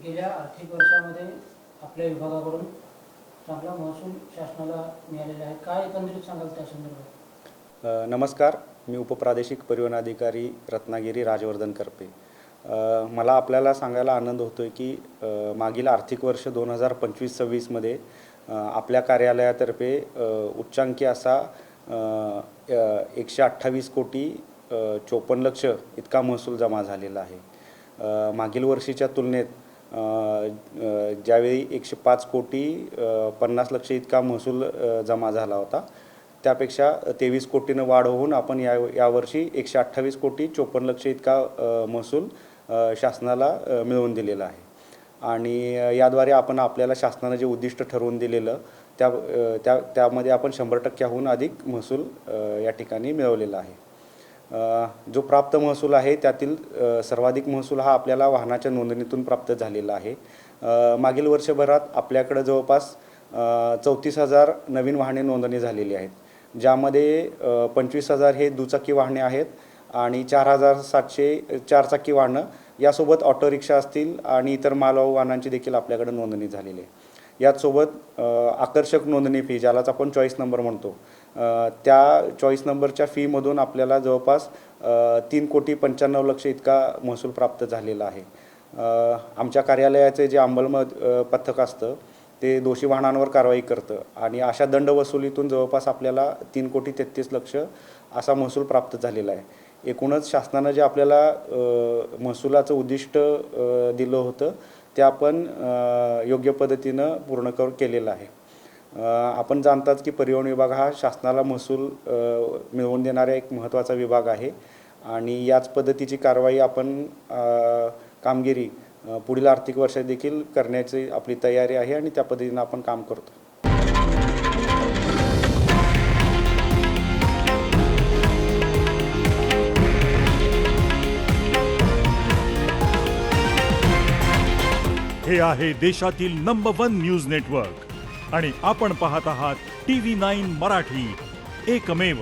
गेल्या आर्थिक वर्षामध्ये आपल्या विभागाकडून चांगला महसूल शासनाला मिळालेला आहे, काय एकंदरीत सांगाल त्या संदर्भात? नमस्कार, मी उपप्रादेशिक परिवहन अधिकारी रत्नागिरी राजवर्धन करपे. मला आपल्याला सांगायला आनंद होतो आहे की मागील आर्थिक वर्ष 2025-26मध्ये आपल्या कार्यालयातर्फे उच्चांकी असा 128 कोटी 54 लक्ष इतका महसूल जमा झालेला आहे. मागील वर्षीच्या तुलनेत ज्यावेळी 105 कोटी 50 लक्ष इतका महसूल जमा झाला होता, त्यापेक्षा 23 कोटीनं वाढ होऊन आपण यावर्षी 128 कोटी 54 लक्ष इतका महसूल शासनाला मिळवून दिलेला आहे. आणि याद्वारे आपण आपल्याला शासनानं जे उद्दिष्ट ठरवून दिलेलं त्यामध्ये आपण 100%हून अधिक महसूल या ठिकाणी मिळवलेला आहे. जो प्राप्त महसूल आहे त्यातील सर्वाधिक महसूल हा आपल्याला वाहनाच्या नोंदणीतून प्राप्त झालेला आहे. मागील वर्षभरात आपल्याकडे जवळपास 34,000 नवीन वाहने नोंदणी झालेली आहेत, ज्यामध्ये 25,000 हे दुचाकी वाहने आहेत आणि 4,700 चारचाकी वाहनं, यासोबत ऑटो रिक्षा असतील आणि इतर मालवाहू वाहनांची देखील आपल्याकडे नोंदणी झालेली आहे. याचसोबत आकर्षक नोंदणी फी, ज्यालाच आपण चॉईस नंबर म्हणतो, त्या चॉईस नंबरच्या फीमधून आपल्याला जवळपास 3 कोटी 95 लक्ष इतका महसूल प्राप्त झालेला आहे. आमच्या कार्यालयाचे जे अंमल पथक असतं ते दोषी वाहनांवर कारवाई करतं आणि अशा दंड वसुलीतून जवळपास आपल्याला 3 कोटी 33 लक्ष असा महसूल प्राप्त झालेला आहे. एकूणच शासनानं जे आपल्याला महसुलाचं उद्दिष्ट दिलं होतं ते आपण योग्य पद्धतीनं पूर्ण केलेलं आहे. आपण जाणतात की परिवहन विभाग हा शासनाला महसूल मिळवून देणारा एक महत्त्वाचा विभाग आहे आणि याच पद्धतीची कारवाई आपण कामगिरी पुढील आर्थिक वर्षात देखील करण्याची आपली तयारी आहे आणि त्या पद्धतीनं आपण काम करतो. हे आहे देशातील नंबर 1 न्यूज नेटवर्क आणि आपण पाहत आहात TV9 मराठी, एकमेव.